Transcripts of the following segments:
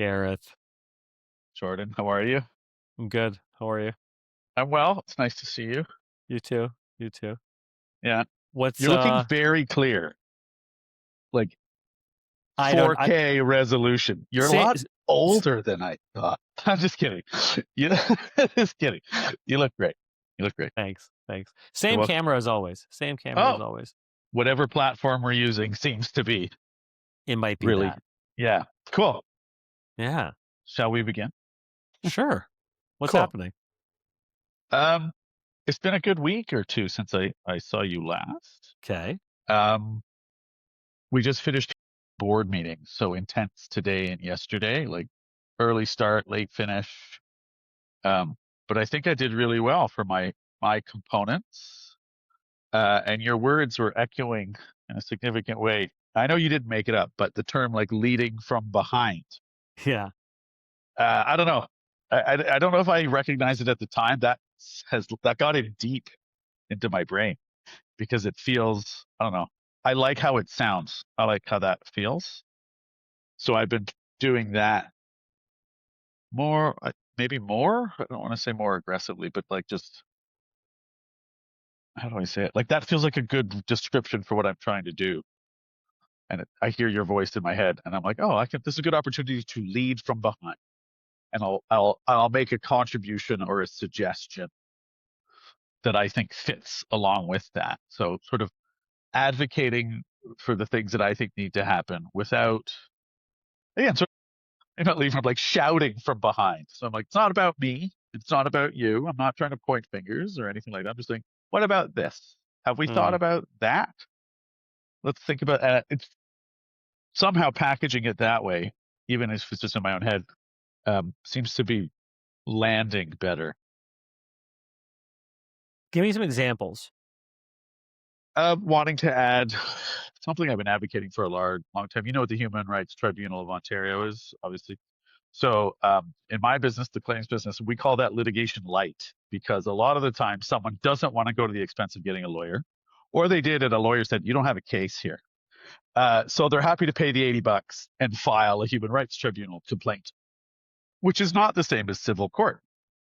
Gareth. Jordan, how are you? I'm good. How are you? I'm well. It's nice to see you. You too. You too. Yeah. What's You're looking very clear, like I don't I 4K resolution. You're a say lot s- older than I thought. I'm just kidding. You just kidding. You look great. You look great. thanks. Thanks. You're Same welcome. camera as always. Same camera as Oh, always. whatever platform we're using seems to be It might be really, that. yeah. Cool. Yeah. Shall we begin? Sure. What's Cool. happening? Um, it's been a good week or two since I saw you last. Okay. Um, we just finished board meetings, so intense today and yesterday, like early start, late finish. But I think I did really well for my components. And your words were echoing in a significant way. I know you didn't make it up, but the term like leading from behind. Yeah. I don't know. I don't know if I recognized it at the time. That got in deep into my brain because it feels, I don't know. I like how it sounds. I like how that feels. So I've been doing that more, maybe more. I don't want to say more aggressively, but like just, how do I say it? Like that feels like a good description for what I'm trying to do. And I hear your voice in my head, and I'm like, oh, this is a good opportunity to lead from behind, and I'll make a contribution or a suggestion that I think fits along with that. So sort of advocating for the things that I think need to happen without, again, sort of not leaving, like shouting from behind. So I'm like, it's not about me. It's not about you. I'm not trying to point fingers or anything like that. I'm just saying, what about this? Have we thought Hmm. about that? Let's think about it's somehow packaging it that way, even if it's just in my own head, seems to be landing better. Give me some examples. Wanting to add something I've been advocating for a long time. You know what the Human Rights Tribunal of Ontario is, obviously. So in my business, the claims business, we call that litigation light because a lot of the time someone doesn't want to go to the expense of getting a lawyer, or they did, and a lawyer said, "You don't have a case here." So they're happy to pay the $80 and file a human rights tribunal complaint, which is not the same as civil court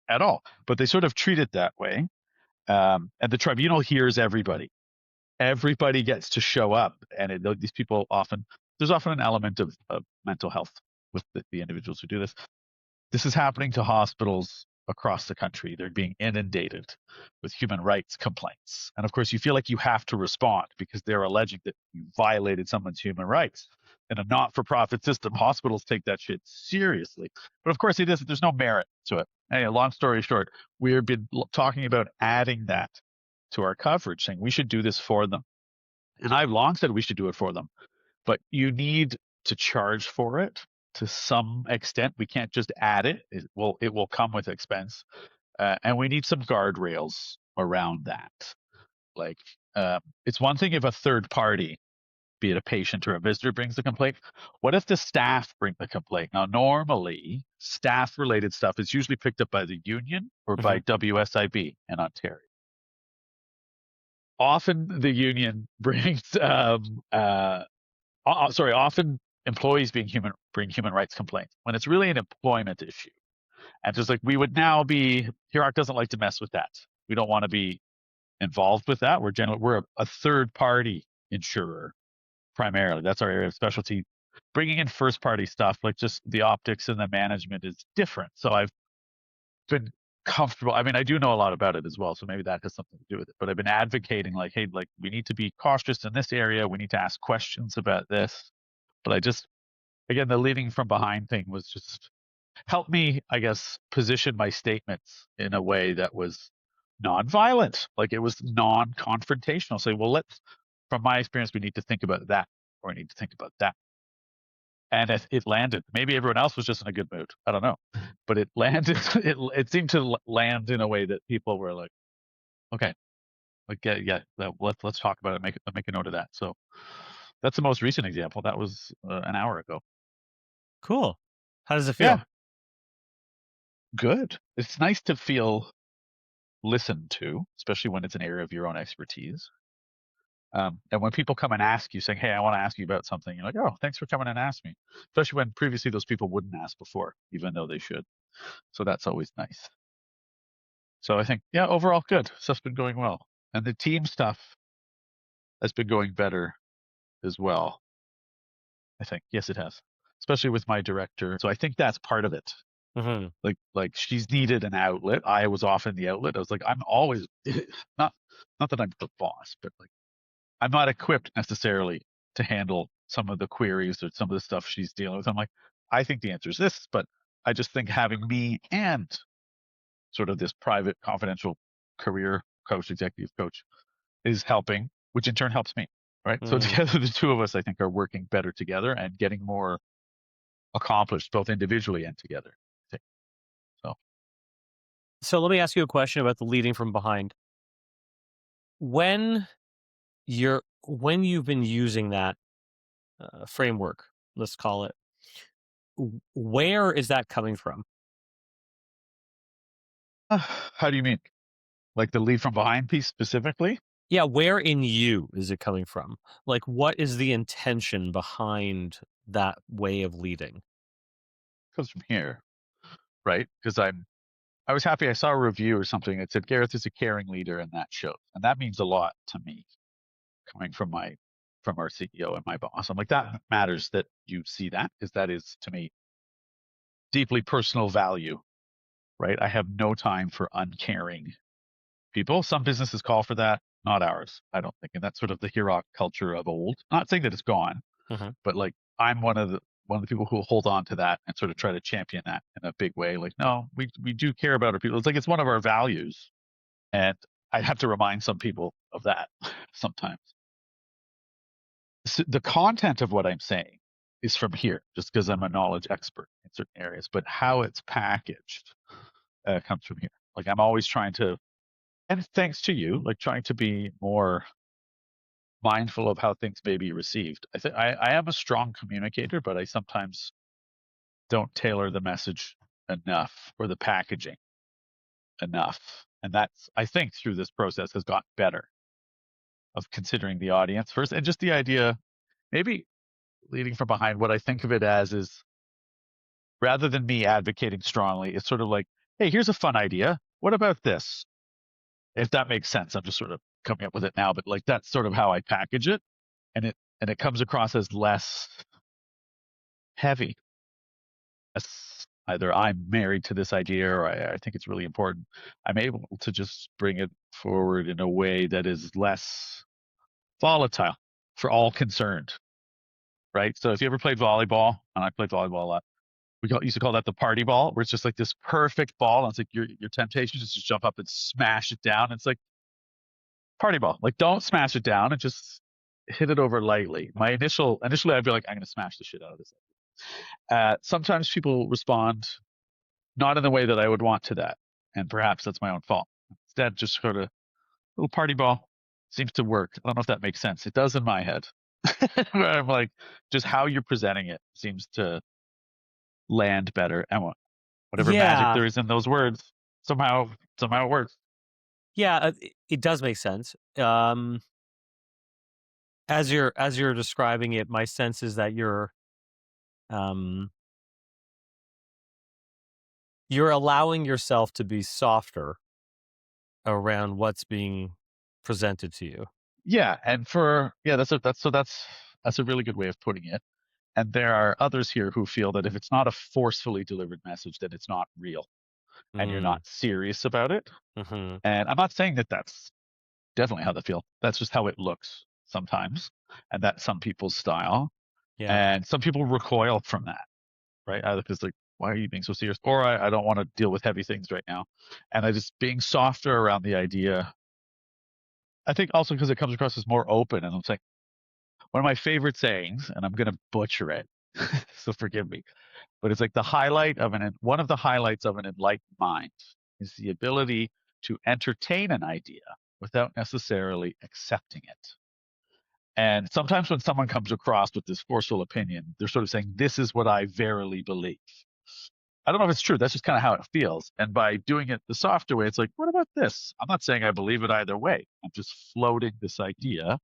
at all. But they sort of treat it that way. And the tribunal hears everybody. Everybody gets to show up. And these people there's often an element of mental health with the individuals who do this. This is happening to hospitals across the country. They're being inundated with human rights complaints. And of course, you feel like you have to respond because they're alleging that you violated someone's human rights. In a not for profit system, hospitals take that shit seriously. But of course, there's no merit to it. Hey, long story short, we've been talking about adding that to our coverage, saying we should do this for them. And I've long said we should do it for them, but you need to charge for it to some extent. We can't just add it. It will come with expense, and we need some guardrails around that. Like, it's one thing if a third party, be it a patient or a visitor, brings the complaint. What if the staff bring the complaint? Now, normally, staff-related stuff is usually picked up by the union or Hmm. by WSIB in Ontario. Often, the union brings often employees bring human rights complaints when it's really an employment issue. And just like we would now be, Hirok doesn't like to mess with that. We don't want to be involved with that. We're a third party insurer primarily. That's our area of specialty. Bringing in first party stuff like just the optics and the management is different. So I've been comfortable. I mean, I do know a lot about it as well, so maybe that has something to do with it. But I've been advocating like, hey, like we need to be cautious in this area. We need to ask questions about this. But I just, again, the leading from behind thing was just help me, I guess, position my statements in a way that was non-violent, like it was non-confrontational. Say, well, from my experience, we need to think about that, or we need to think about that. And it landed. Maybe everyone else was just in a good mood. I don't know, but it landed. It seemed to land in a way that people were like, okay, like yeah, let's talk about it. Make a note of that. So that's the most recent example. That was an hour ago. Cool. How does it Yeah, feel? good. It's nice to feel listened to, especially when it's an area of your own expertise. And when people come and ask you, saying, "Hey, I want to ask you about something," you're like, "Oh, thanks for coming and asking me." Especially when previously those people wouldn't ask before, even though they should. So that's always nice. So I think, yeah, overall good. Stuff's been going well, and the team stuff has been going better as well. I think, yes, it has, especially with my director. So I think that's part of it. Hmm. Like she's needed an outlet. I was often the outlet. I was like, I'm always not not that I'm the boss, but like I'm not equipped necessarily to handle some of the queries or some of the stuff she's dealing with. I'm like, I think the answer is this, but I just think having me and sort of this private, confidential career coach, executive coach, is helping, which in turn helps me. Right. So Mm. together, the two of us, I think, are working better together and getting more accomplished, both individually and together. I think. So, So let me ask you a question about the leading from behind. When when you've been using that framework, let's call it, where is that coming from? how do you mean? Like the lead from behind piece specifically? Yeah, where in you is it coming from? Like, what is the intention behind that way of leading? Comes from here, right? Because I was happy I saw a review or something that said Gareth is a caring leader, and that shows, and that means a lot to me coming from our CEO and my boss. I'm like, that matters that you see that, because that is to me deeply personal value, right? I have no time for uncaring people. Some businesses call for that, not ours, I don't think. And that's sort of the hero culture of old. Not saying that it's gone, Mhm. but like I'm one of the people who will hold on to that and sort of try to champion that in a big way. Like, no, we do care about our people. It's like it's one of our values. And I have to remind some people of that sometimes. So the content of what I'm saying is from here, just because I'm a knowledge expert in certain areas, but how it's packaged comes from here. Like I'm always trying to, and thanks to you, like trying to be more mindful of how things may be received. I think I am a strong communicator, but I sometimes don't tailor the message enough or the packaging enough. And that's, I think, through this process has gotten better of considering the audience first and just the idea, maybe leading from behind, what I think of it as is rather than me advocating strongly, it's sort of like, hey, here's a fun idea. What about this? If that makes sense, I'm just sort of coming up with it now, but like that's sort of how I package it. And it comes across as less heavy. As either I'm married to this idea or I think it's really important. I'm able to just bring it forward in a way that is less volatile for all concerned, right? So if you ever played volleyball, and I played volleyball a lot, used to call that the party ball, where it's just like this perfect ball. And it's like your temptation is to jump up and smash it down. It's like party ball. Like don't smash it down and just hit it over lightly. My initially I'd be like, I'm gonna smash the shit out of this. Sometimes people respond not in the way that I would want to that, and perhaps that's my own fault. Instead, just sort of little party ball seems to work. I don't know if that makes sense. It does in my head. Where I'm like, just how you're presenting it seems to land better, and whatever magic Yeah, there is in those words, somehow it works. yeah, it does make sense. As you're describing it, my sense is that um, you're allowing yourself to be softer around what's being presented to you. Yeah, and that's a really good way of putting it. And there are others here who feel that if it's not a forcefully delivered message, then it's not real, and you're Mm, not serious about it. mhm. And I'm not saying that that's definitely how they feel. That's just how it looks sometimes, and that's some people's style. Yeah. And some people recoil from that, right? Either because like, why are you being so serious? Or I don't want to deal with heavy things right now. And I just being softer around the idea. I think also because it comes across as more open. And it's like one of my favorite sayings, and I'm gonna butcher it, so forgive me. But it's like one of the highlights of an enlightened mind is the ability to entertain an idea without necessarily accepting it. And sometimes when someone comes across with this forceful opinion, they're sort of saying, this is what I verily believe. I don't know if it's true. That's just kind of how it feels. And by doing it the softer way, it's like, what about this? I'm not saying I believe it either way. I'm just floating this idea.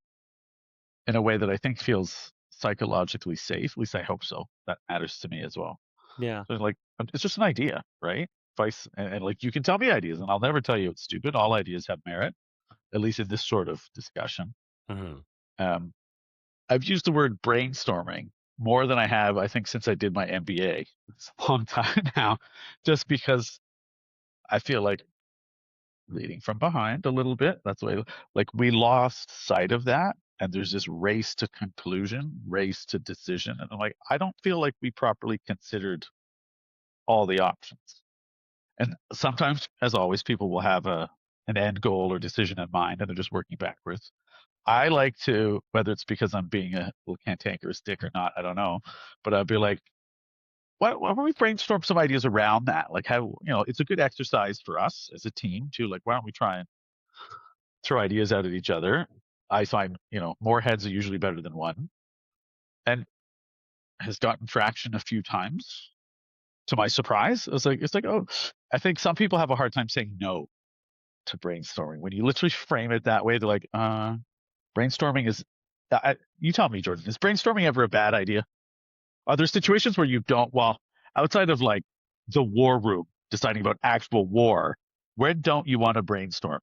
in a way that I think feels psychologically safe. At least I hope so. That matters to me as well. Yeah. So like, it's just an idea, right? Advice, and like you can tell me ideas, and I'll never tell you it's stupid. All ideas have merit, at least in this sort of discussion. Hmm. Um, I've used the word brainstorming more than I have, I think, since I did my MBA. It's a long time now, just because I feel like leading from behind a little bit. That's why, like, we lost sight of that. And there's this race to conclusion, race to decision. And I'm like, I don't feel like we properly considered all the options. And sometimes, as always, people will have an end goal or decision in mind and they're just working backwards. I like to, whether it's because I'm being a little cantankerous dick or not, I don't know, but I'd be like, why don't we brainstorm some ideas around that? Like how, it's a good exercise for us as a team too. Like, why don't we try and throw ideas out at each other? I find, more heads are usually better than one, and has gotten traction a few times to my surprise. It's like, oh, I think some people have a hard time saying no to brainstorming. When you literally frame it that way, they're like, brainstorming is, you tell me, Jordan, is brainstorming ever a bad idea? Are there situations where you don't, well, outside of like the war room, deciding about actual war, where don't you want to brainstorm?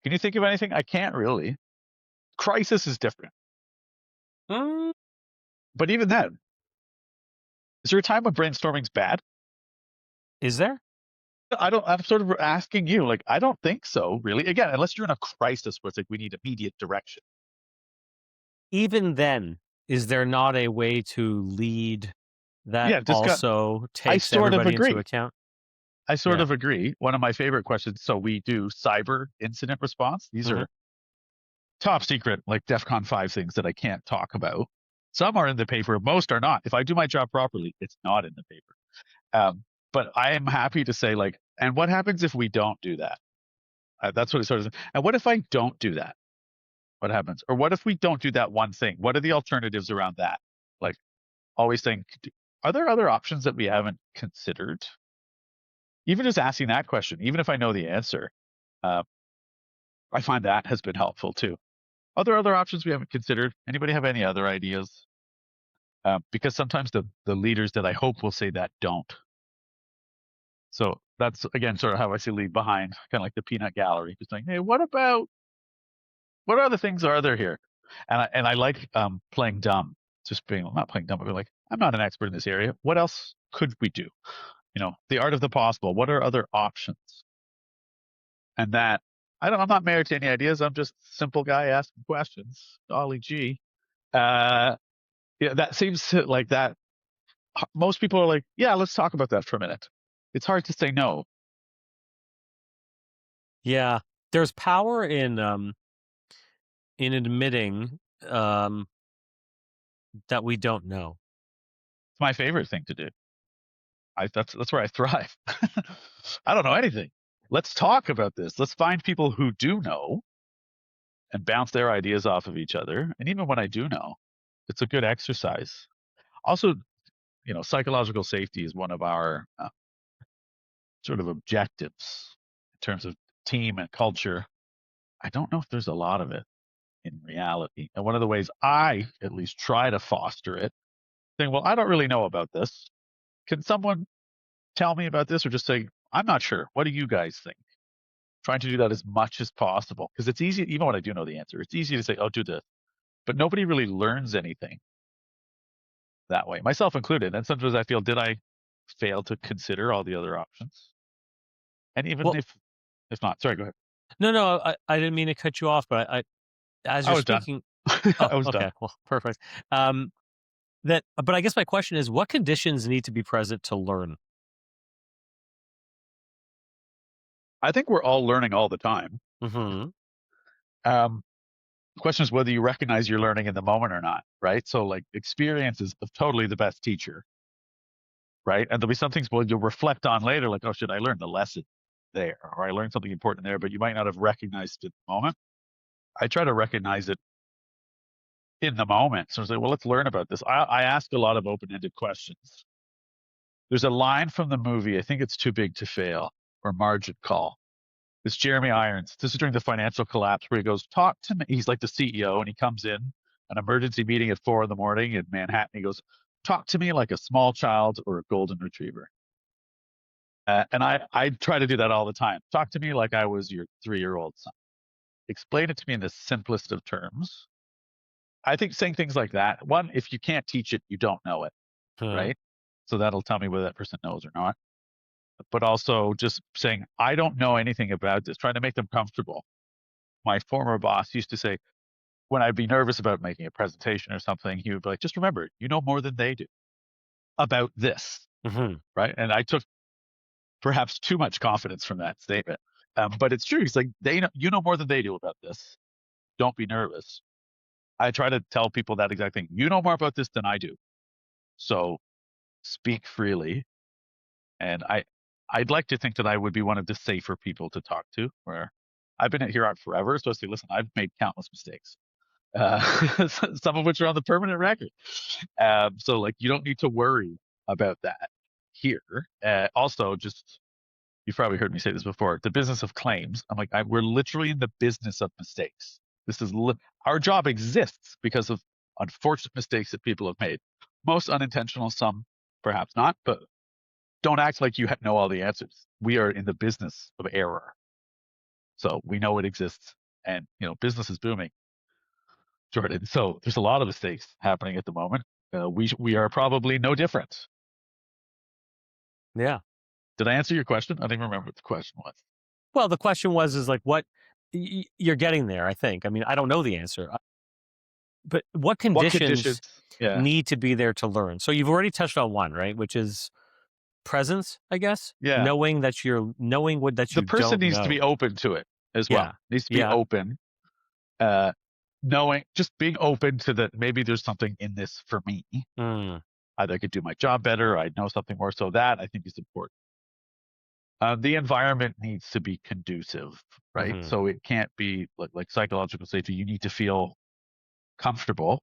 Can you think of anything? I can't really. Crisis is different. Mm, But even then, is there a time when brainstorming's bad? is there? I'm sort of asking you, like, I don't think so, really. Again, unless you're in a crisis where it's like we need immediate direction. Even then, is there not a way to lead that Yeah, also I takes sort of everybody into agree. account? I sort Yeah. of agree. One of my favorite questions. So we do cyber incident response. These Hmm. are top secret, like DEFCON 5 things that I can't talk about. Some are in the paper, most are not. If I do my job properly, it's not in the paper. Um, but I am happy to say, like, and what happens if we don't do that? That's what it sort of. And what if I don't do that? What happens? Or what if we don't do that one thing? What are the alternatives around that? Like, always think, are there other options that we haven't considered? Even just asking that question, even if I know the answer, uh, I find that has been helpful too. Are there other options we haven't considered? Anybody have any other ideas? Because sometimes the leaders that I hope will say that don't. So that's again sort of how I see lead behind, kind of like the peanut gallery, just like, hey, what other things are there here? And I like playing dumb, just being not playing dumb, but like, I'm not an expert in this area. What else could we do? The art of the possible. What are other options? And that I'm not married to any ideas. I'm just a simple guy asking questions. Golly gee. Uh, yeah, that seems like that. Most people are like, yeah, let's talk about that for a minute. It's hard to say no. Yeah. There's power in admitting that we don't know. It's my favorite thing to do. That's where I thrive. I don't know anything. Let's talk about this. Let's find people who do know and bounce their ideas off of each other. And even when I do know, it's a good exercise. Also, psychological safety is one of our sort of objectives in terms of team and culture. I don't know if there's a lot of it in reality. And one of the ways I at least try to foster it, saying, well, I don't really know about this. Can someone tell me about this? Or just say, I'm not sure. What do you guys think? Trying to do that as much as possible. Because it's easy, even when I do know the answer, it's easy to say, oh, do this. But nobody really learns anything that way, myself included. And sometimes I feel, did I fail to consider all the other options? And even Well, if not, sorry, go ahead. no, I didn't mean to cut you off, but as I you're was done. speaking, oh, I was done. okay, well, perfect. But I guess my question is, what conditions need to be present to learn? I think we're all learning all the time. Hmm. Um, the question is whether you recognize you're learning in the moment or not, right? So like experience is totally the best teacher, right? And there'll be some things well you'll reflect on later, like, oh, should I learn the lesson there? Or I learned something important there, but you might not have recognized it in the moment. I try to recognize it in the moment. So I say, well, let's learn about this. I ask a lot of open-ended questions. There's a line from the movie, I think it's Too Big to Fail, or Margin Call. This Jeremy Irons. This is during the financial collapse where he goes, talk to me. He's like the CEO and he comes in an emergency meeting at 4 a.m. in Manhattan. He goes, talk to me like a small child or a golden retriever. And I try to do that all the time. Talk to me like I was your 3-year-old son. Explain it to me in the simplest of terms. I think saying things like that, one, if you can't teach it, you don't know it, Huh. right? So that'll tell me whether that person knows or not. But also just saying, I don't know anything about this, trying to make them comfortable. My former boss used to say, when I'd be nervous about making a presentation or something, he would be like, just remember, you know more than they do about this, Hmm. right? And I took perhaps too much confidence from that statement. But it's true. He's like, they know, you know more than they do about this. Don't be nervous. I try to tell people that exact thing. You know more about this than I do. So speak freely. And I'd like to think that I would be one of the safer people to talk to, where I've been at Hero forever. So I say, listen, I've made countless mistakes, some of which are on the permanent record. So like, you don't need to worry about that here. Also, just you've probably heard me say this before, the business of claims. I'm like, we're literally in the business of mistakes. This is our job exists because of unfortunate mistakes that people have made. Most unintentional, some perhaps not, but don't act like you know all the answers. We are in the business of error. So we know it exists and, business is booming, Jordan. So there's a lot of mistakes happening at the moment. We are probably no different. Yeah. Did I answer your question? I don't even remember what the question was. Well, the question is like, what you're getting there, I think. I mean, I don't know the answer, but what What conditions conditions? Yeah. need to be there to learn? So you've already touched on one, right? Which is presence, I guess. Yeah. Knowing that The you person don't needs to be know. open to it as well. Yeah. Needs to be Yeah. open. Just being open to that maybe there's something in this for me. Mm. Either I could do my job better, I know something more. So that I think is important. The environment needs to be conducive, right? Mm-hmm. So it can't be like psychological safety. You need to feel comfortable.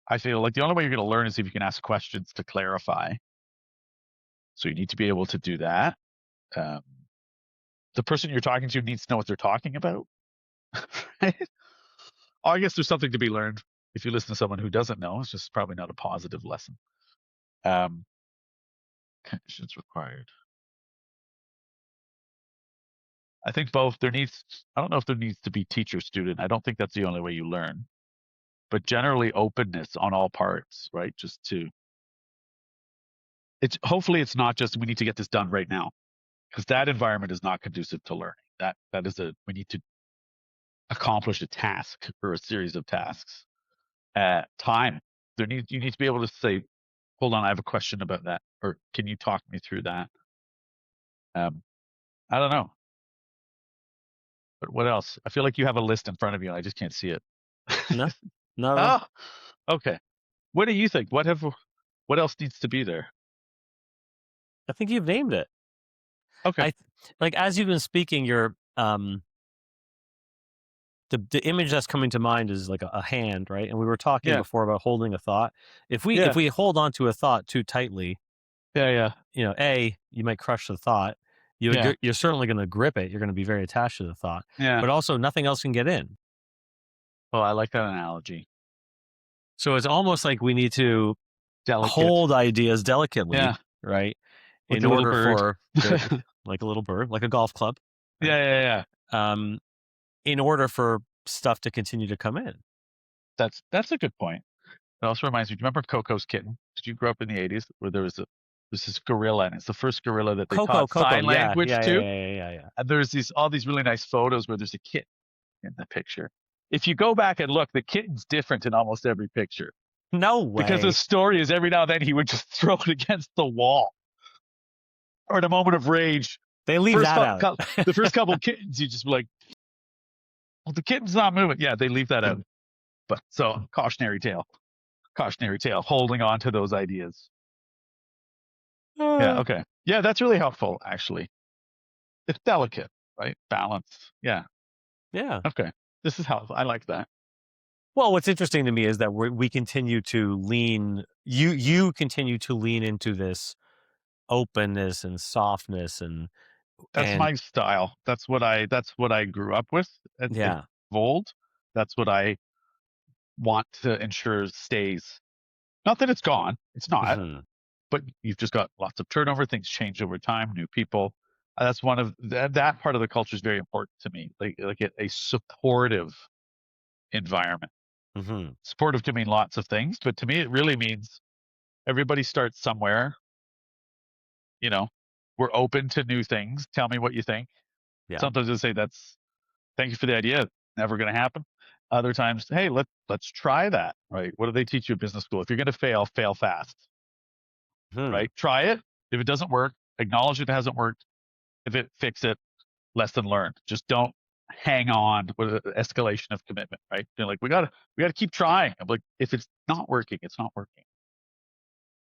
I feel like the only way you're going to learn is if you can ask questions to clarify. So you need to be able to do that. The person you're talking to needs to know what they're talking about. Right? I guess there's something to be learned if you listen to someone who doesn't know. It's just probably not a positive lesson. Conditions required. I think both. I don't know if there needs to be teacher student. I don't think that's the only way you learn, but generally openness on all parts, right? Hopefully it's not just we need to get this done right now, because that environment is not conducive to learning. We need to accomplish a task or a series of tasks. Time. You need to be able to say, hold on, I have a question about that, or can you talk me through that? I don't know. But what else? I feel like you have a list in front of you and I just can't see it. No, not at all. Oh, okay. What do you think? What else needs to be there? I think you've named it. Okay. Like as you've been speaking, you're the image that's coming to mind is like a hand, right? And we were talking Yeah. before about holding a thought. If we hold on to a thought too tightly, Yeah. you might crush the thought. Yeah. You're certainly going to grip it. You're going to be very attached to the thought, Yeah. but also nothing else can get in. Oh, I like that analogy. So it's almost like we need to Delicate. hold ideas delicately, right? Like in a little order bird. for like a little bird, like a golf club. Right? Yeah. In order for stuff to continue to come in. That's a good point. It also reminds me. Do you remember Coco's Kitten? Did you grow up in the '80s where there's this gorilla, and it's the first gorilla that they taught sign language to? Yeah. And there's all these really nice photos where there's a kitten in the picture. If you go back and look, the kitten's different in almost every picture. No way. Because the story is every now and then he would just throw it against the wall. Or in a moment of rage. They leave that out. The first couple of kittens, you just be like, well, the kitten's not moving. Yeah, they leave that out. But so cautionary tale, holding on to those ideas. Yeah. Okay. Yeah, that's really helpful, actually. It's delicate, right? Balance. Yeah. Yeah. Okay. This is helpful. I like that. Well, what's interesting to me is that we continue to lean. You continue to lean into this openness and softness, and That's And my style. That's what I grew up with at yeah. Vold. That's what I want to ensure stays. Not that it's gone. It's not. Hmm. But you've just got lots of turnover. Things change over time. New people. That's one of that part of the culture is very important to me. Like a supportive environment. Hmm. Supportive can mean lots of things, but to me, it really means everybody starts somewhere. You know, we're open to new things. Tell me what you think. Yeah. Sometimes they say that's thank you for the idea. Never going to happen. Other times, hey, let's try that. Right? What do they teach you in business school? If you're going to fail, fail fast. Hmm. Right? Try it. If it doesn't work, acknowledge it hasn't worked. If it fix it, lesson learned. Just don't hang on with an escalation of commitment. Right? You're like we gotta keep trying. I'm like, if it's not working, it's not working.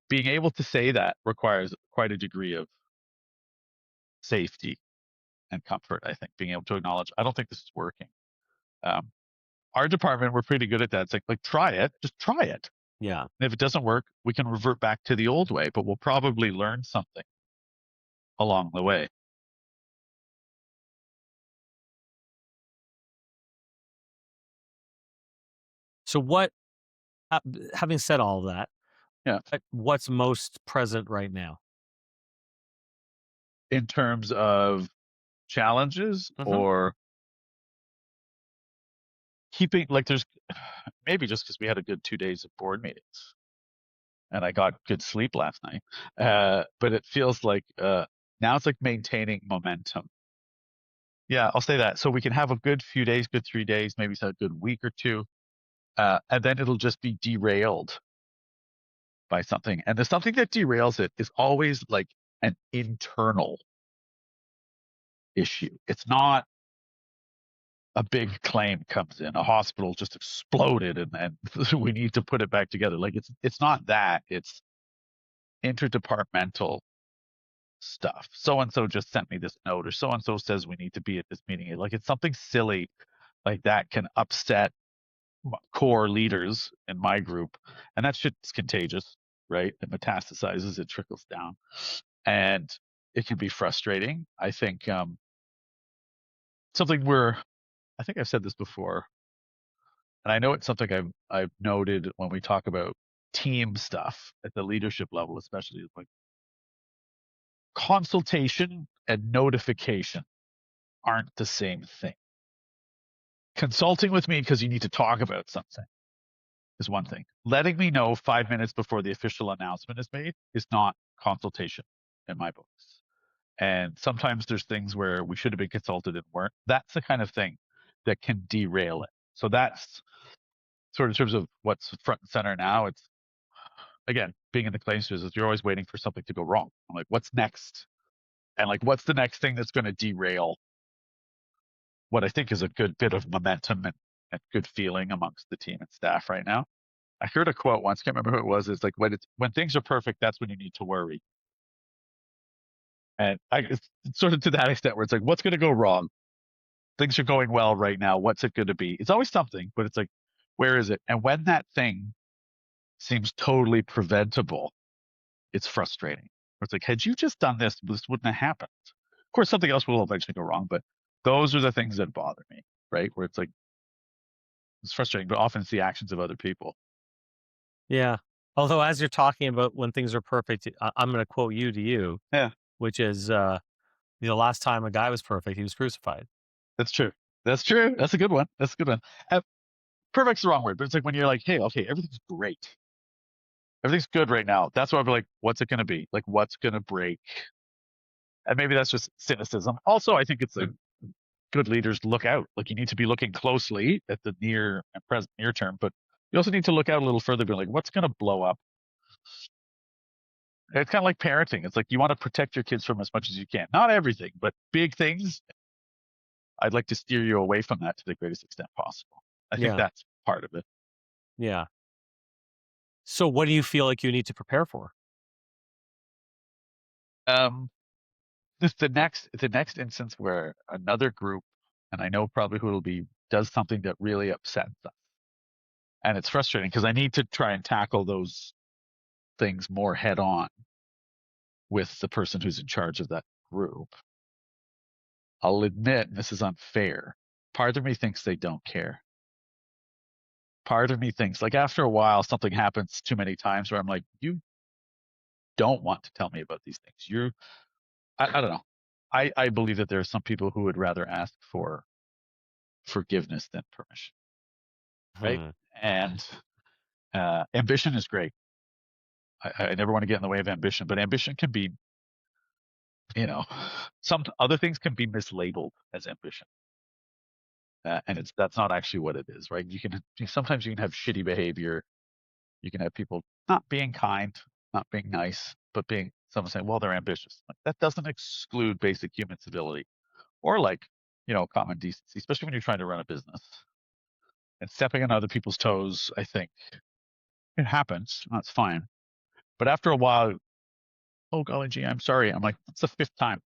Being able to say that requires quite a degree of safety and comfort. I think being able to acknowledge, I don't think this is working. Um, our department, we're pretty good at that. It's like try it, just try it. Yeah. And if it doesn't work, we can revert back to the old way, but we'll probably learn something along the way. So what, uh, having said all of that, Yeah. what's most present right now? In terms of challenges Hmm. or keeping, like, there's maybe just because we had a good 2 days of board meetings and I got good sleep last night. But it feels like now it's like maintaining momentum. Yeah, I'll say that. So we can have a good few days, good 3 days, maybe it's a good week or two, and then it'll just be derailed by something. And the something that derails it is always like an internal issue. It's not a big claim comes in, a hospital just exploded and we need to put it back together. Like it's not that. It's interdepartmental stuff. So and so just sent me this note, or so and so says we need to be at this meeting. Like it's something silly like that can upset core leaders in my group, and that shit's contagious, right? It metastasizes, it trickles down, and it can be frustrating. I think something we're I think I've said this before, and I know it's something I've noted when we talk about team stuff at the leadership level, especially like consultation and notification aren't the same thing. Consulting with me because you need to talk about something is one thing. Letting me know 5 minutes before the official announcement is made is not consultation in my books. And sometimes there's things where we should have been consulted and weren't. That's the kind of thing that can derail it. So that's sort of in terms of what's front and center now. It's again, being in the claims business, you're always waiting for something to go wrong. I'm like, what's next? And like, what's the next thing that's going to derail what I think is a good bit of momentum and good feeling amongst the team and staff right now? I heard a quote once, can't remember who it was. It's like when things are perfect, that's when you need to worry. And it's sort of to that extent where it's like, what's going to go wrong? Things are going well right now. What's it going to be? It's always something, but it's like, where is it? And when that thing seems totally preventable, it's frustrating. It's like, had you just done this, this wouldn't have happened. Of course, something else will eventually go wrong, but those are the things that bother me, right? Where it's like, it's frustrating, but often it's the actions of other people. Yeah. Although as you're talking about when things are perfect, I'm going to quote you to you, Yeah, which is, the last time a guy was perfect, he was crucified. that's true. That's true. That's a good one. That's a good one. Perfect's the wrong word, but it's like when you're like, hey, okay, everything's great. Everything's good right now. That's why I'd be like, what's it going to be? Like, what's going to break? And maybe that's just cynicism. Also, I think it's like good leaders look out. Like, you need to be looking closely at the near and present near term, but you also need to look out a little further, be like, what's going to blow up? It's kind of like parenting. It's like you want to protect your kids from as much as you can. Not everything, but big things. I'd like to steer you away from that to the greatest extent possible. I think Yeah. that's part of it. Yeah. So what do you feel like you need to prepare for? Um, the next instance where another group, and I know probably who it'll be, does something that really upsets us, and it's frustrating because I need to try and tackle those things more head on with the person who's in charge of that group. I'll admit this is unfair. Part of me thinks they don't care. Part of me thinks, like, after a while, something happens too many times where I'm like, you don't want to tell me about these things. I don't know. I believe that there are some people who would rather ask for forgiveness than permission, right? Hmm. And ambition is great. I never want to get in the way of ambition, but ambition can be, some other things can be mislabeled as ambition. And that's not actually what it is, right? Sometimes you can have shitty behavior. You can have people not being kind, not being nice, but being someone saying, well, they're ambitious. Like, that doesn't exclude basic human civility or, like, common decency, especially when you're trying to run a business. And stepping on other people's toes, I think it happens. That's fine. But after a while, oh golly gee, I'm sorry. I'm like, that's the fifth time.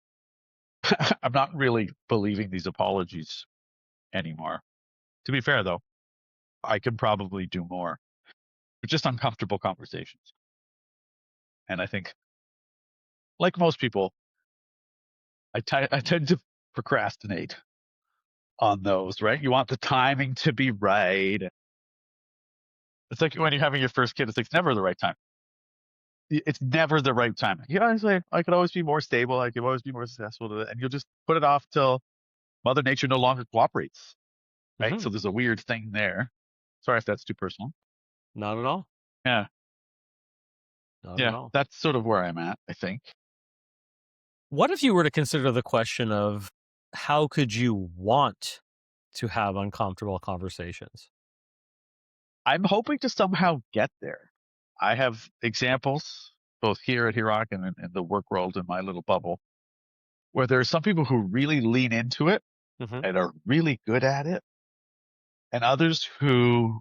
I'm not really believing these apologies anymore. To be fair though, I can probably do more. But just uncomfortable conversations. And I think, like most people, I tend to procrastinate on those, right? You want the timing to be right. It's like when you're having your first kid, it's never the right time. It's never the right time. It's like, I could always be more stable. I could always be more successful. And you'll just put it off till Mother Nature no longer cooperates, right? Hmm. So there's a weird thing there. Sorry if that's too personal. Not at all. Yeah. Not at Yeah. all. That's sort of where I'm at, I think. What if you were to consider the question of how could you want to have uncomfortable conversations? I'm hoping to somehow get there. I have examples both here at Hirok and in the work world in my little bubble where there are some people who really lean into it Hmm. and are really good at it, and others who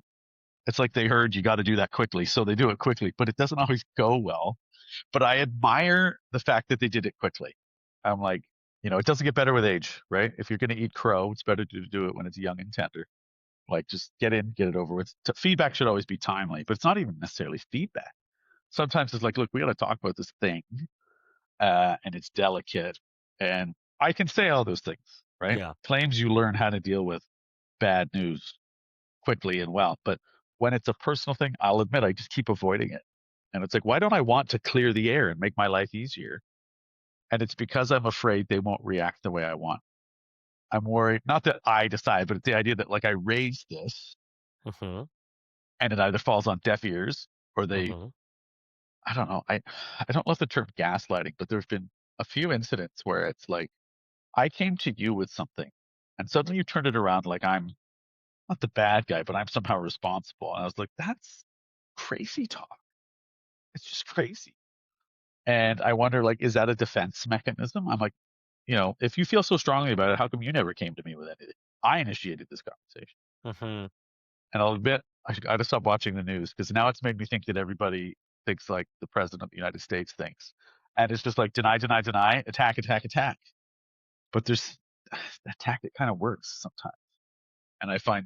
it's like they heard you got to do that quickly, so they do it quickly, but it doesn't always go well. But I admire the fact that they did it quickly. I'm like, it doesn't get better with age, right? If you're going to eat crow, it's better to do it when it's young and tender. Like, just get in, get it over with. Feedback should always be timely, but it's not even necessarily feedback. Sometimes it's like, look, we got to talk about this thing, and it's delicate, and I can say all those things, right? Yeah. Claims you learn how to deal with bad news quickly and well, but when it's a personal thing, I'll admit I just keep avoiding it. And it's like, why don't I want to clear the air and make my life easier? And it's because I'm afraid they won't react the way I want. I'm worried, not that I decide, but it's the idea that, like, I raise this Hmm. and it either falls on deaf ears or Hmm. I don't know. I don't love the term gaslighting, but there's been a few incidents where it's like, I came to you with something and suddenly you turned it around like I'm not the bad guy, but I'm somehow responsible. And I was like, that's crazy talk. It's just crazy. And I wonder, like, is that a defense mechanism? I'm like, if you feel so strongly about it, how come you never came to me with anything? I initiated this conversation. Hmm. And I'll admit, I got to stop watching the news because now it's made me think that everybody thinks like the president of the United States thinks. And it's just like deny, deny, deny, attack, attack, attack. But there's a tactic that kind of works sometimes. And I find,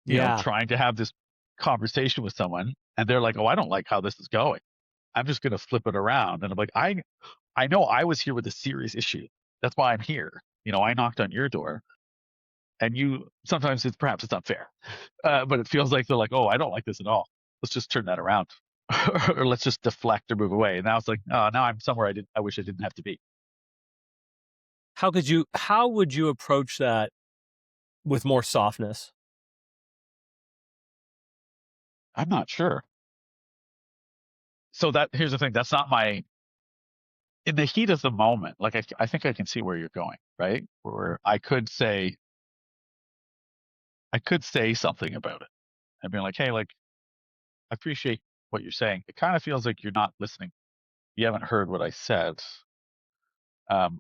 Yeah. trying to have this conversation with someone and they're like, oh, I don't like how this is going. I'm just going to flip it around. And I'm like, I know I was here with a serious issue. That's why I'm here. I knocked on your door and sometimes perhaps it's unfair, but it feels like they're like, oh, I don't like this at all. Let's just turn that around, or let's just deflect or move away. And now it's like, oh, now I'm somewhere I wish I didn't have to be. How would you approach that with more softness? I'm not sure. So here's the thing. That's not my in the heat of the moment. Like, I think I can see where you're going, right? Where I could say something about it and be like, hey, like, I appreciate what you're saying. It kind of feels like you're not listening. You haven't heard what I said.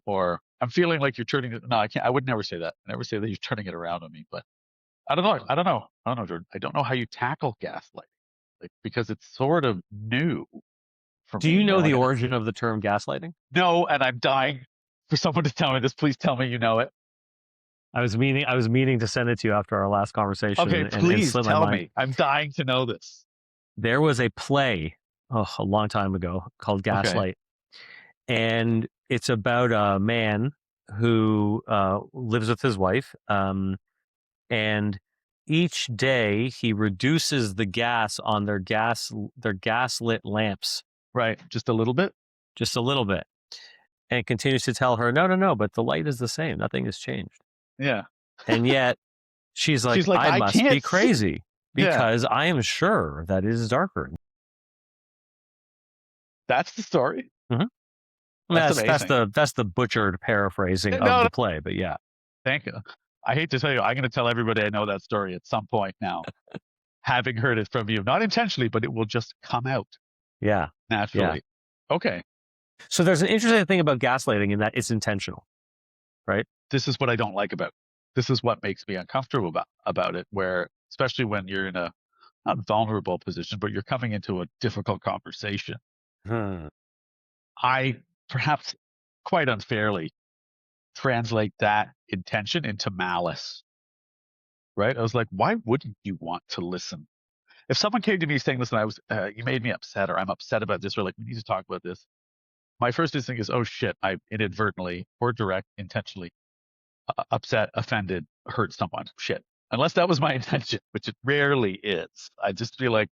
Or I'm feeling like you're turning it. No, I can't. I would never say that. I never say that you're turning it around on me. But I don't know. I don't know. I don't know, Jordan. I don't know how you tackle gaslighting, like, because it's sort of new for Do you me. Or know the like, origin of the term gaslighting? no, and I'm dying for someone to tell me this. Please tell me you know it. I was meaning to send it to you after our last conversation Okay, and please slip my tell mind. me. I'm dying to know this. There was a play a long time ago called Okay. Gaslight, and it's about a man who lives with his wife, and each day he reduces the gas on their gaslit lamps Right. Just a little bit. just a little bit, and continues to tell her, "No, no, no, but the light is the same. Nothing has changed." Yeah. And yet she's like, She's like, "I I must be can't see. crazy Yeah. because I am sure that it is darker." That's the story. Mhm. That's That's amazing. the butchered paraphrasing of No, no, the play, but yeah, thank you. I hate to tell you, I'm going to tell everybody I know that story at some point now, having heard it from you. Not intentionally, but it will just come out yeah, yeah. naturally. Okay. So there's an interesting thing about gaslighting in that it's intentional, right? This is what I don't like about it. This is what makes me uncomfortable about it, where especially when you're in a not vulnerable position, but you're coming into a difficult conversation. Hmm. I perhaps quite unfairly translate that intention into malice, right? I was like, why wouldn't you want to listen? If someone came to me saying, listen, you made me upset, or I'm upset about this, or like, we need to talk about this, my first instinct is, oh shit, I inadvertently or direct, intentionally upset, offended, hurt someone. Shit. Unless that was my intention, which it rarely is. I just feel like,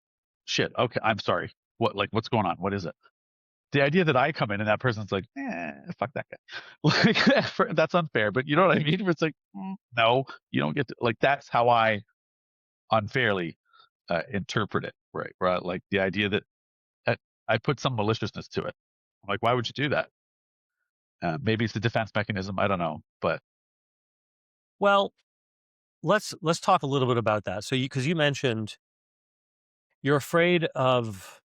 shit, okay, I'm sorry. What's going on? What is it? The idea that I come in and that person's like, fuck that guy. Like, that's unfair, but you know what I mean? Where it's like, no, you don't get to, like, that's how I unfairly interpret it, right? Right. Like the idea that uh, I put some maliciousness to it. I'm like, why would you do that? Maybe it's the defense mechanism. I don't know, but Well, let's talk a little bit about that. So because you mentioned you're afraid of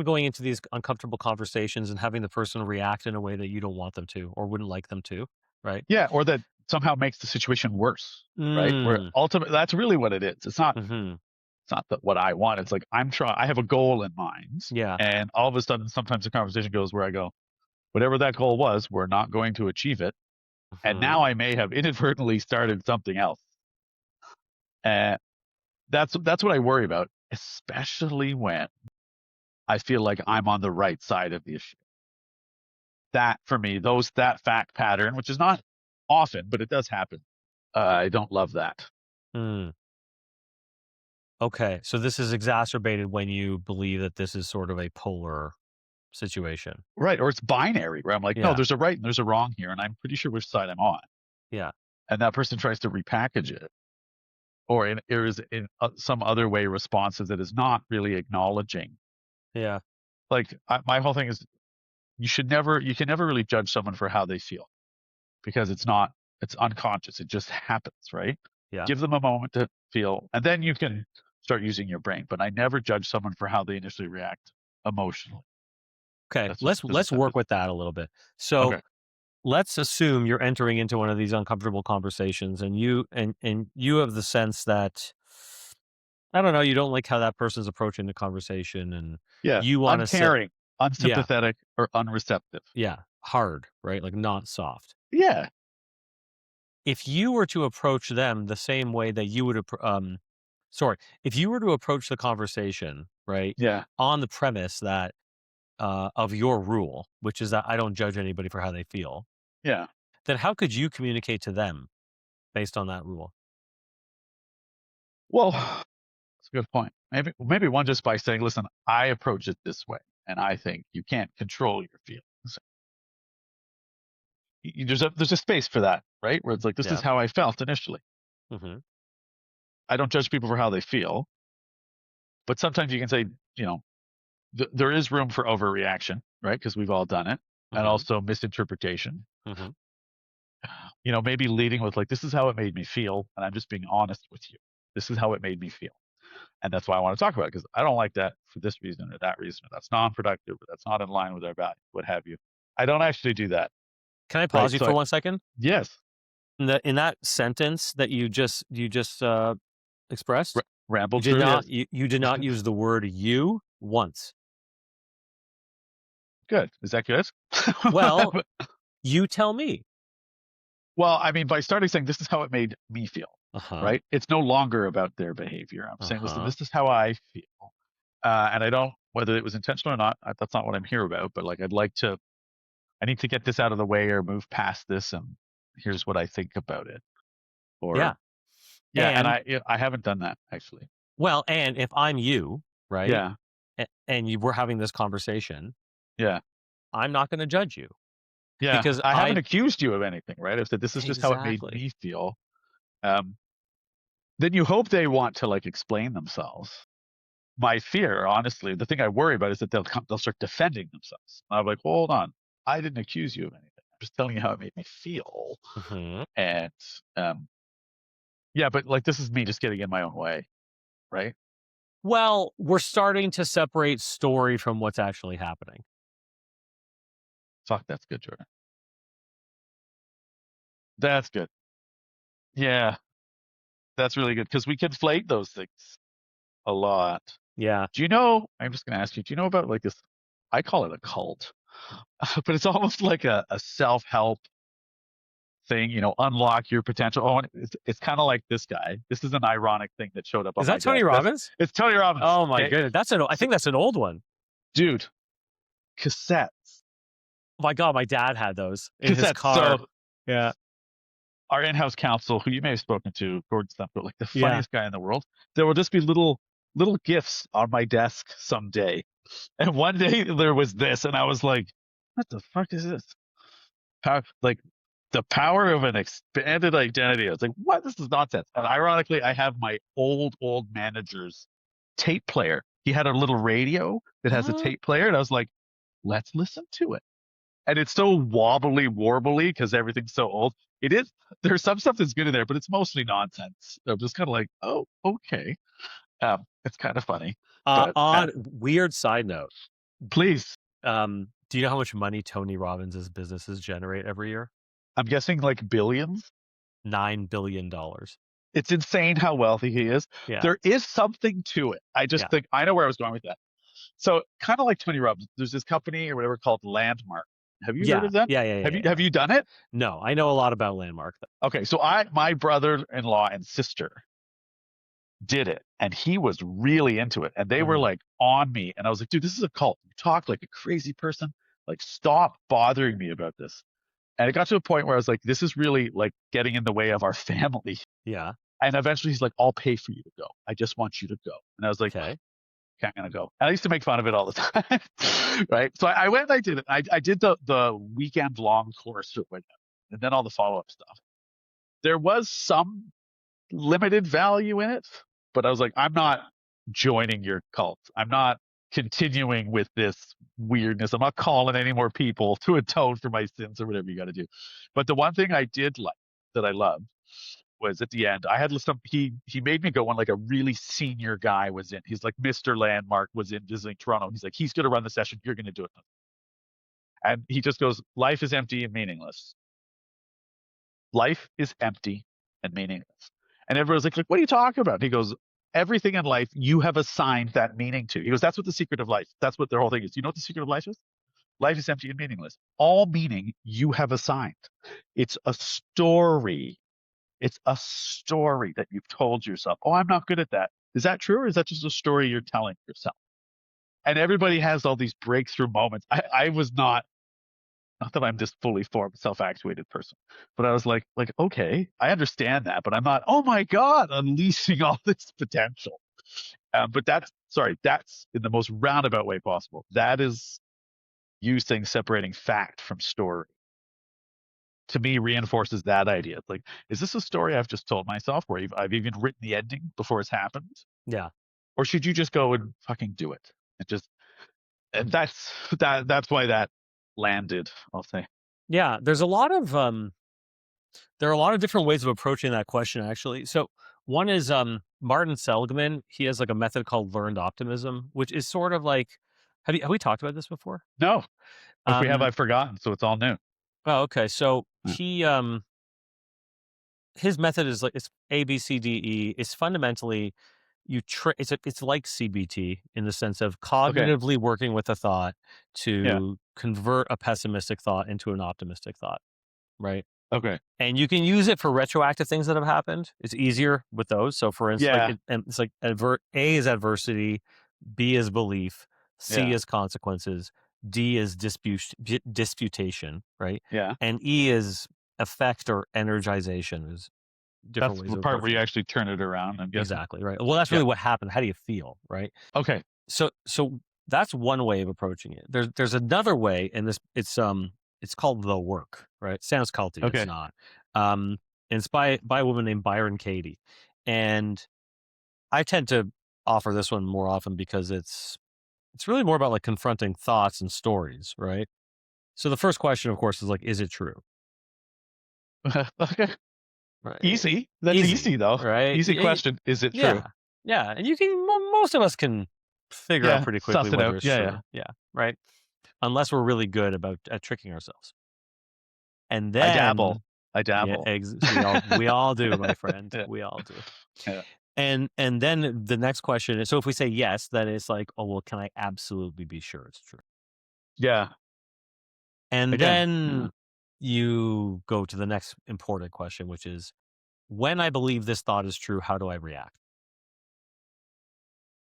going into these uncomfortable conversations and having the person react in a way that you don't want them to or wouldn't like them to, right? yeah, or that somehow makes the situation worse, right? Where Mm. ultimately that's really what it is. Hmm. It's not what I want. It's like I have a goal in mind, Yeah. and all of a sudden, sometimes the conversation goes where I go, whatever that goal was, we're not going to achieve it, and Hmm. now I may have inadvertently started something else. And that's what I worry about, especially when I feel like I'm on the right side of the issue. That for me, that fact pattern, which is not often, but it does happen. I don't love that. Mm. Okay. So this is exacerbated when you believe that this is sort of a polar situation. Right. Or it's binary where I'm like, no, Yeah. there's a right and there's a wrong here, and I'm pretty sure which side I'm on. Yeah. And that person tries to repackage it, or is in some other way responsive that is not really acknowledging. Yeah. Like my whole thing is, you can never really judge someone for how they feel because it's unconscious. It just happens, right? Yeah. Give them a moment to feel, and then you can start using your brain. But I never judge someone for how they initially react emotionally. Okay. Let's That's work just with that a little bit. So okay. let's assume you're entering into one of these uncomfortable conversations and you have the sense that I don't know, you don't like how that person's approaching the conversation and Yeah, you want to say, uncaring, yeah, unsympathetic, or unreceptive. yeah, hard, right? Like not soft. Yeah, If you were to approach them the same way that you would sorry, if you were to approach the conversation, right, yeah, on the premise that of your rule, which is that I don't judge anybody for how they feel, yeah. then how could you communicate to them based on that rule? Well, that's a good point. Maybe one just by saying, "Listen, I approach it this way, and I think you can't control your feelings." There's a space for that, right? Where it's like, "This is Yeah. how I felt initially. Mhm. I don't judge people for how they feel, but sometimes you can say, you know, there is room for overreaction, right? Because we've all done it, and Mhm. also misinterpretation. Mhm. Maybe leading with like, "This is how it made me feel, and I'm just being honest with you. This is how it made me feel." And that's why I want to talk about it because I don't like that for this reason or that reason, or that's non-productive, or that's not in line with our values, what have you. I don't actually do that, Can I right? pause you for 1 second? Yes, In that sentence that you just expressed, rambled through. Yes, you did not use the word "you" once. good. Is that good? Well, you tell me. Well, I mean, by starting saying this is how it made me feel, Uh-huh. right? It's no longer about their behavior. I'm saying, listen, Uh-huh. this is how I feel, and I don't whether it was intentional or not. That's not what I'm here about. But like, I'd like to I need to get this out of the way or move past this, and here's what I think about it. Yeah. Or yeah, and And I haven't done that actually. well, and if I'm you, right, Yeah, and we're having this conversation, yeah, I'm not going to judge you yeah. because I haven't I accused you of anything, right? I've said this is just how it made exactly. me feel. Um, then you hope they want to like explain themselves. My fear, honestly, the thing I worry about is that they'll start defending themselves. I'm like, hold on, I didn't accuse you of anything. I'm just telling you how it made me feel. Mhm. And um, yeah, but like this is me just getting in my own way, right? Well, we're starting to separate story from what's actually happening. Fuck, that's good, Jordan. That's good. Yeah, that's really good because we conflate those things a lot. Yeah. Do you know? I'm just going to ask you. Do you know about like this? I call it a cult, but it's almost like a self help thing. Unlock your potential. Oh, and it's kind of like this guy. This is an ironic thing that showed up on Is my that Tony desk. Robbins? It's Tony Robbins. Oh my Okay, goodness. I so, think that's an old one. dude, cassettes, Oh my god, my dad had those in his cassettes. car. So Yeah. our in-house counsel, who you may have spoken to, Gordon stuff, but like the Yeah. funniest guy in the world. There will just be little gifts on my desk someday. And one day there was this, and I was like, "What the fuck is this?" Like the power of an expanded identity. I was like, "What? This is nonsense." And ironically, I have my old manager's tape player. He had a little radio that has a Huh? tape player, and I was like, "Let's listen to it." And it's so wobbly, warbly because everything's so old. It is. There's some stuff that's good in there, but it's mostly nonsense. So I'm just kind of like, "Oh, okay." It's kind of funny, but On weird side note, please. do you know how much money Tony Robbins' businesses generate every year? I'm guessing like billions. $9 billion. It's insane how wealthy he is. Yeah. There is something to it. I just Yeah. think I know where I was going with that. So kind of like Tony Robbins, there's this company or whatever called Landmark. Have you heard Yeah. of them? Yeah. Yeah. Yeah. Have you Yeah. have Yeah. you done it? No, I know a lot about Landmark though. Okay, so my brother-in-law and sister did it, and he was really into it, and they were Mhm. like on me, and I was like, dude, this is a cult. You talk like a crazy person. Like, stop bothering me about this. And it got to a point where I was like, this is really like getting in the way of our family. Yeah. And eventually he's like, I'll pay for you to go. I just want you to go. And I was like, Okay. okay, I'm gonna go. And I used to make fun of it all the time. Right. So I went and I did it. I did the weekend long course or whatever, and then all the follow-up stuff. There was some limited value in it, but I was like, I'm not joining your cult. I'm not continuing with this weirdness. I'm not calling any more people to atone for my sins or whatever you got to do. But the one thing I did like that I loved was at the end. I had some. He made me go when like a really senior guy was in. He's like Mr. Landmark was in visiting Toronto. He's like, he's going to run the session. You're going to do it. And he just goes, life is empty and meaningless. Life is empty and meaningless. And everyone's like, what are you talking about? And he goes, everything in life you have assigned that meaning to. He goes, that's what the secret of life. That's what their whole thing is. Do you know what the secret of life is? Life is empty and meaningless. All meaning you have assigned. It's a story. It's a story that you've told yourself. Oh, I'm not good at that. Is that true, or is that just a story you're telling yourself? And everybody has all these breakthrough moments. I was not that I'm this fully formed, self-actuated person, but I was like, okay, I understand that, but I'm not, oh my God, unleashing all this potential. But that's in the most roundabout way possible. That is using separating fact from story. To me, reinforces that idea. It's like, is this a story I've just told myself where I've even written the ending before it's happened? Yeah. Or should you just go and fucking do it? And that's why that landed, I'll say. Yeah. There are a lot of different ways of approaching that question, actually. So one is Martin Seligman. He has like a method called learned optimism, which is sort of like, have we talked about this before? No. If we have, Um, I've forgotten, so it's all new. oh, okay. So Yeah. his method is like it's A B C D E. It's fundamentally it's like CBT in the sense of Okay. cognitively working with a thought Yeah. to convert a pessimistic thought into an optimistic thought, right? Okay. And you can use it for retroactive things that have happened. It's easier with those. So, for instance, Yeah. it's like A is adversity, B is belief, C Yeah. is consequences, D is disputation, right? Yeah. And E is effect or energization. Is different That's ways the of part where approaching you it. actually turn it around, I'm guessing. Exactly, right. Well, that's Yeah. really what happened. How do you feel, right? Okay. So that's one way of approaching it. There's another way, and it's called the work, right? Sounds culty, it's Okay. not. Um, and it's by a woman named Byron Katie, and I tend to offer this one more often because it's really more about like confronting thoughts and stories, right? So the first question, of course, is like, is it true? Okay. Right? Easy. That's Easy, easy though. right? Easy question. Is it true? Yeah, yeah, and you can most of us can figure out Yeah. pretty quickly Suss it whether out. it's Yeah. Yeah. true. Yeah, right. Unless we're really good about at tricking ourselves. And I dabble. then I yeah, dabble. we all do, my friend. Yeah. We all do. Yeah. And then the next question is, so if we say yes, then it's like, oh well, can I absolutely be sure it's true? Yeah. And Again. Yeah. then you go to the next important question, which is, when I believe this thought is true, how do I react?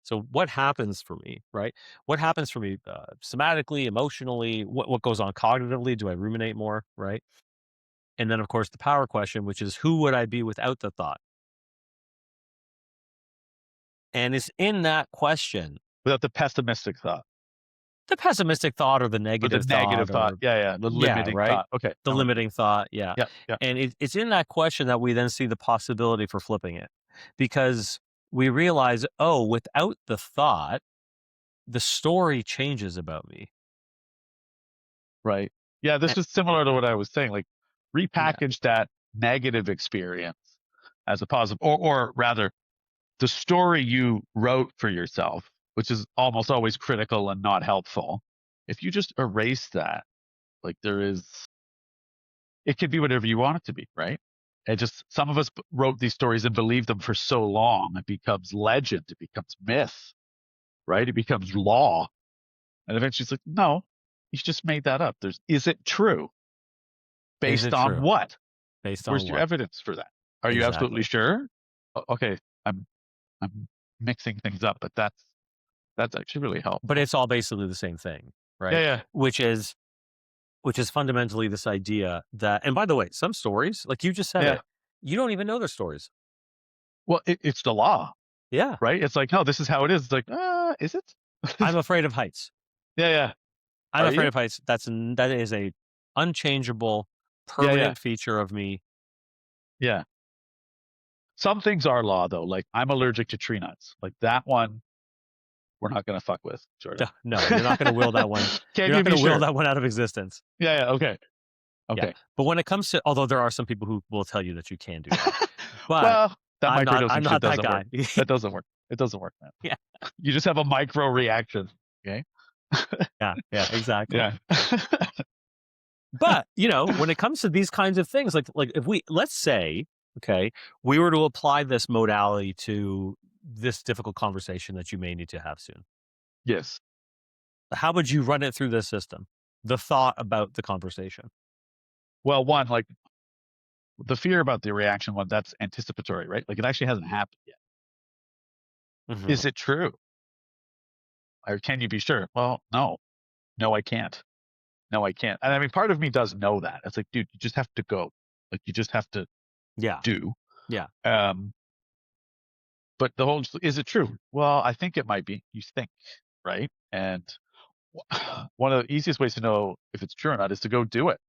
So what happens for me, right? What happens for me somatically, emotionally? What goes on cognitively? Do I ruminate more, right? And then, of course, the power question, which is, who would I be without the thought? And it's in that question, Without the pessimistic thought the pessimistic thought or the or the negative negative thought thought. or, Yeah. Yeah. The yeah, limiting right? thought. Okay. The I'm with you. limiting thought. Yeah. Yeah. Yeah. And it's in that question that we then see the possibility for flipping it because we realize, oh, without the thought, the story changes about me. Right. Yeah. This And, is similar to what I was saying. Like yeah. repackage that negative experience as a positive, or rather, the story you wrote for yourself, which is almost always critical and not helpful. If you just erase that, like it could be whatever you want it to be, right? It just, some of us wrote these stories and believed them for so long, it becomes legend, it becomes myth, right? It becomes law. And eventually it's like, no, you just made that up. Is it true? Is Based it on true? what? Based on Where's your what? evidence for that? Are you absolutely Exactly. sure? Okay, I'm mixing things up, but that's actually really But helpful. it's all basically the same thing, Yeah, right? yeah, Which is fundamentally this idea that, and by the way, some stories, like you just said yeah. it, you don't even know their stories. Well, it's the law, Yeah. right? It's like, no, this is how it is. It's like, is it? I'm afraid of heights. Yeah, yeah. I'm Are afraid you? of heights. That is a unchangeable, Yeah, yeah, permanent feature of me. yeah. Some things are law though. Like I'm allergic to tree nuts. Like that one, we're not gonna fuck with, sort of. No, you're not going to will that one. Can You're not you going be to will sure? that one out of existence. Yeah, yeah. Okay, Yeah. okay. But when it comes to, although there are some people who will tell you that you can do that, but Well, that I'm microdosing shit not that doesn't work. guy. That doesn't work. It doesn't work, man. Yeah. You just have a micro reaction. Okay. Yeah. Yeah. Exactly. Yeah. But, when it comes to these kinds of things, like if let's say, okay, we were to apply this modality to this difficult conversation that you may need to have soon. Yes. How would you run it through this system? The thought about the conversation. Well, one, like the fear about the reaction one, that's anticipatory, right? Like it actually hasn't happened yet. Mhm. Is it true? Or can you be sure? Well, no. No, I can't. No, I can't. And I mean, part of me does know that. It's like, dude, you just have to go. Like you just have to Yeah. do. Yeah. Um, but the whole, is it true? Well, I think it might be. You think, right? And one of the easiest ways to know if it's true or not is to go do it,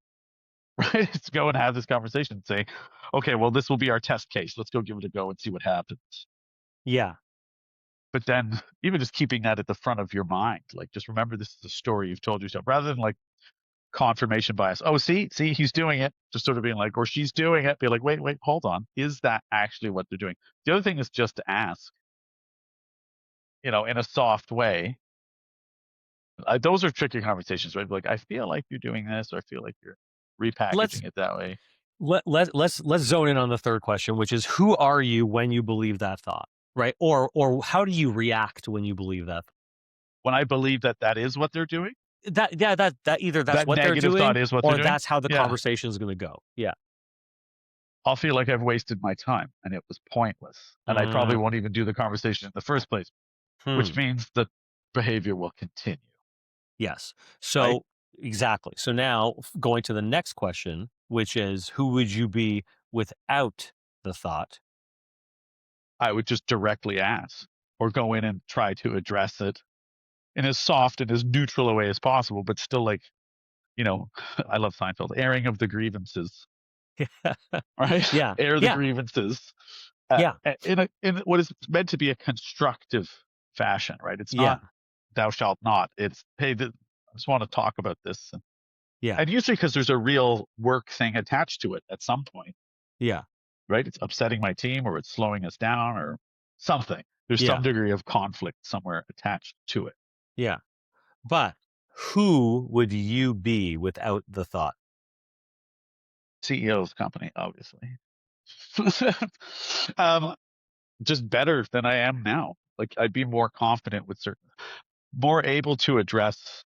right? It's to go and have this conversation and say, okay, well, this will be our test case. Let's go give it a go and see what happens. Yeah. But then even just keeping that at the front of your mind, like just remember this is a story you've told yourself rather than like confirmation bias. Oh, see, he's doing it. Just sort of being like, or she's doing it. Be like, wait, hold on. Is that actually what they're doing? The other thing is just to ask, in a soft way. Those are tricky conversations, right? Like, I feel like you're doing this, or I feel like you're Let's repackaging it that way. let's zone in on the third question, which is, who are you when you believe that thought? Right? Or how do you react when you believe that? When I believe that that is what they're doing, That either that's that what they're negative doing thought is what they're or doing. that's how the Yeah, conversation is going to go. Yeah. I'll feel like I've wasted my time and it was pointless, and I probably Mm, won't even do the conversation in the first place, which hmm. means the behavior will continue. Yes. right? So exactly. So now going to the next question, which is who would you be without the thought? I would just directly ask or go in and try to address it in as soft and as neutral a way as possible, but still like, you know, I love Seinfeld, airing of the grievances, right? Yeah. Air the Yeah. grievances Yeah. in what is meant to be a constructive fashion, right? It's Yeah. not thou shalt not. It's hey, I just want to talk about this, Yeah. and usually because there's a real work thing attached to it at some point, Yeah. right? It's upsetting my team, or it's slowing us down, or something. There's some Yeah. degree of conflict somewhere attached to it. Yeah. But who would you be without the thought? CEO's company, obviously. um, just better than I am now. Like I'd be more confident with certain, more able to address.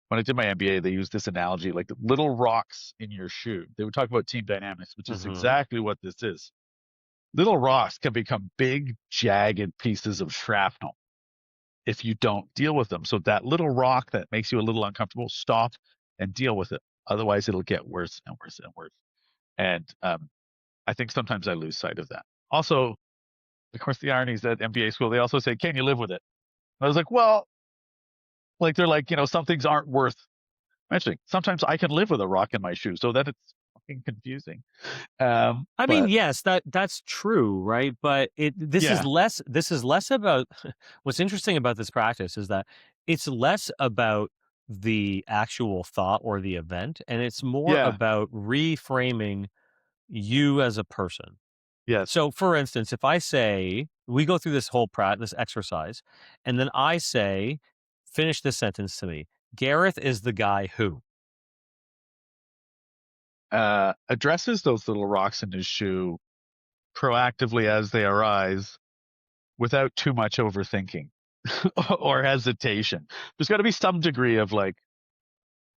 When I did my MBA, they used this analogy, like the little rocks in your shoe. They would talk about team dynamics, which is Mhm. exactly what this is. Little rocks can become big, jagged pieces of shrapnel if you don't deal with them. So that little rock that makes you a little uncomfortable, stop and deal with it. Otherwise, it'll get worse and worse and worse. And I think sometimes I lose sight of that. Also, of course, the irony is that MBA school, they also say, can you live with it? And I was like, well, like they're like, some things aren't worth mentioning. Sometimes I can live with a rock in my shoe, so that it's fucking confusing. I mean, But yes, that's true, right? But yeah, this is less about what's interesting about this practice is that it's less about the actual thought or the event, and it's more yeah, about reframing you as a person. yes. So, for instance, if I say we go through this exercise, and then I say, finish this sentence to me. Gareth is the guy who. Addresses those little rocks in his shoe proactively as they arise without too much overthinking or hesitation. There's got to be some degree of like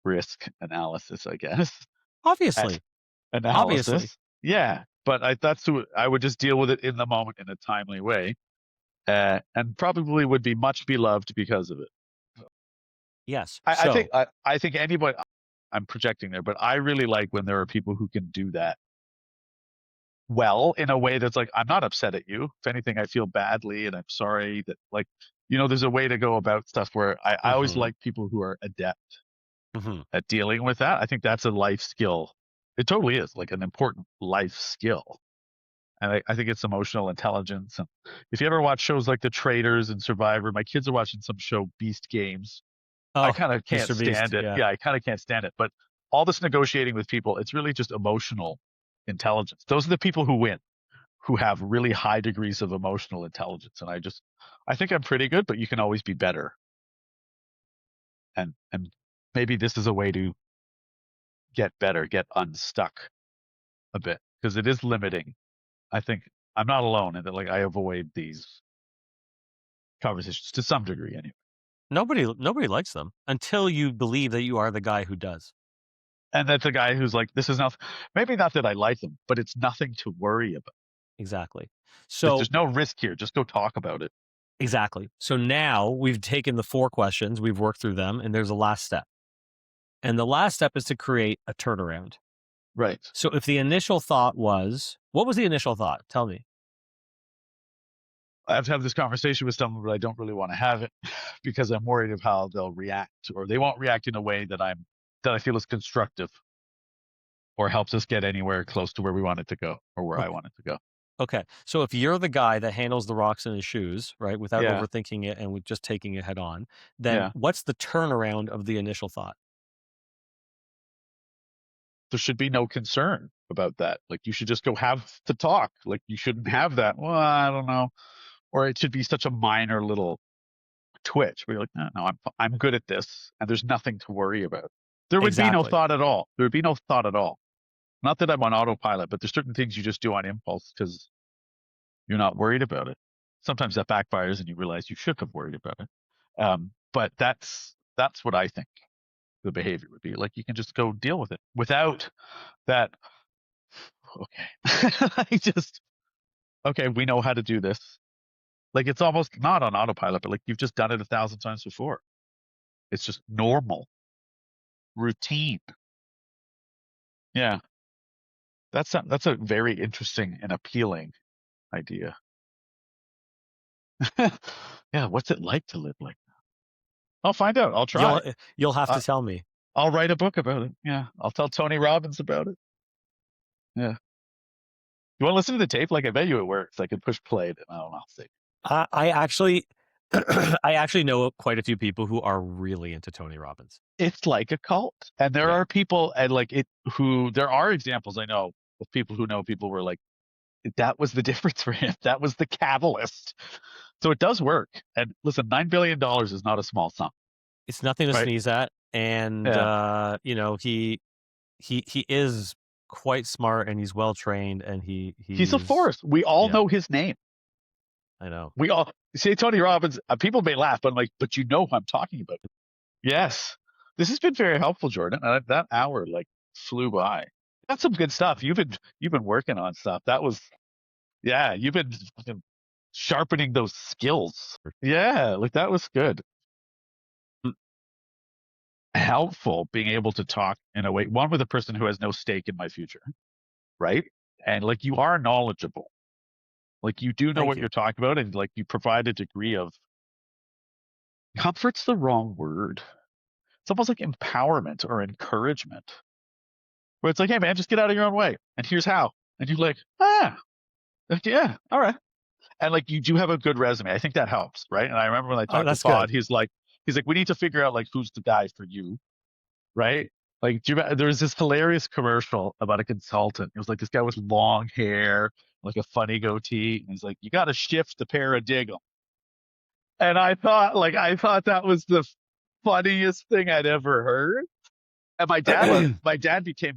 risk analysis, I guess. At Obviously, obviously, analysis. Yeah. But that's who I would just deal with it in the moment in a timely way, and probably would be much beloved because of it. yes. I think So, I think anybody. I'm projecting there, but I really like when there are people who can do that well in a way that's like I'm not upset at you. If anything, I feel badly and I'm sorry that like there's a way to go about stuff where I always hmm like people who are adept hmm at dealing with that. I think that's a life skill. It totally is like an important life skill. And I think it's emotional intelligence. And if you ever watch shows like The Traders and Survivor, my kids are watching some show, Beast Games. I oh, kind of can't Mr. Beast, stand it. yeah. Yeah, I kind of can't stand it. But all this negotiating with people, it's really just emotional intelligence. Those are the people who win, who have really high degrees of emotional intelligence. And I think I'm pretty good, but you can always be better. And maybe this is a way to get better, get unstuck a bit because it is limiting. I think I'm not alone in that. Like I avoid these conversations to some degree anyway. Nobody likes them until you believe that you are the guy who does. And that's a guy who's like, this is not, maybe not that I like them, but it's nothing to worry about. Exactly. Like So there's no risk here. Just go talk about it. exactly. So now we've taken the 4 questions, we've worked through them, and there's a last step. And the last step is to create a turnaround. Right. So if the initial thought was, what was the initial thought? Tell me. I have to have this conversation with someone, but I don't really want to have it because I'm worried of how they'll react, or they won't react in a way that I feel is constructive or helps us get anywhere close to where we want it to go or where I Okay. want it to go. Okay. So if you're the guy that handles the rocks in his shoes, right, without Yeah. overthinking it and with just taking it head on, then Yeah. what's the turnaround of the initial thought? There should be no concern about that. Like you should just go have the talk. Like you shouldn't have that. Well, I don't know. Or it should be such a minor little twitch where you're like, no, no, I'm good at this, and there's nothing to worry about. There would be no Exactly. thought at all. There would be no thought at all. Not that I'm on autopilot, but there's certain things you just do on impulse because you're not worried about it. Sometimes that backfires and you realize you should have worried about it. But that's what I think the behavior would be. Like you can just go deal with it without that. Okay, I just okay. We know how to do this. Like it's almost not on autopilot, but like you've just done it 1,000 times before. It's just normal routine. Yeah, that's a very interesting and appealing idea. Yeah, what's it like to live like that? I'll find out. I'll try. You'll have I, to tell me. I'll write a book about it. Yeah, I'll tell Tony Robbins about it. Yeah. You want to listen to the tape? Like, I bet you it works. I could push play. I don't know. See. I actually, I actually know quite a few people who are really into Tony Robbins. It's like a cult, and there are people, and like it, who there are examples I know of people who know people were like, that was the difference for him. That was the catalyst. So it does work. And listen, $9 billion is not a small sum, It's nothing to right? sneeze at, and Yeah. he is quite smart, and he's well trained, and He's a he's force. We all yeah, know his name. I know. We all say Tony Robbins. People may laugh, but I'm like, but you know who I'm talking about. Yes. This has been very helpful, Jordan. That hour like flew by. That's some good stuff. You've been working on stuff. That was yeah, you've been fucking sharpening those skills. Yeah, like that was good. Helpful being able to talk in a way, one with a person who has no stake in my future, right? And like you are knowledgeable. Like you do know Thank what you. you're talking about, and like you provide a degree of comfort's the wrong word. It's almost like empowerment or encouragement. Where it's like, hey man, just get out of your own way. And here's how. And you're like, yeah, all right. And like you do have a good resume. I think that helps, right? And I remember when I Oh, talked to that's good. Pod, he's like, we need to figure out like who's the guy for you, right? Like, there was this hilarious commercial about a consultant. It was like this guy with long hair, like a funny goatee, and he's like, "You got to shift the paradigm." And I thought that was the funniest thing I'd ever heard. And my dad became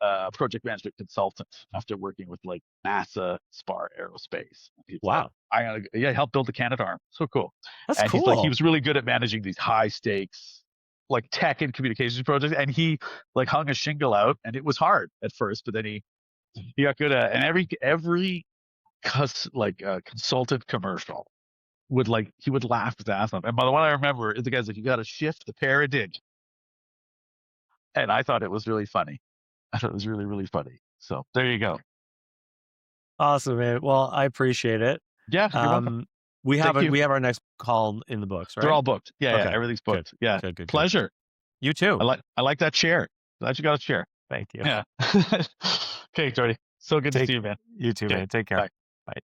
a project management consultant after working with like NASA, Spar Aerospace. He's like, Wow, yeah, help build the Canadarm. So cool. that's And he's like, he cool. was really good at managing these high stakes, like tech and communications projects. And he like hung a shingle out, and it was hard at first, but then he got good at it. And every consultant commercial he would laugh his ass off. And by the one I remember is the guy's like, you got to shift the paradigm. And I thought it was really funny. I thought it was really, really funny. So there you go. Awesome, man. Well, I appreciate it. Yeah, you're welcome. Thank you. We have our next call in the books, They're right? all booked. Yeah, yeah, Okay, everything's good, booked. Yeah. good, good, good. Pleasure. You too. I like that chair. Glad you got a chair. Thank you. Yeah. Okay, Jordy. So good to see you, man. You too, Okay, man. Take care. bye. Bye.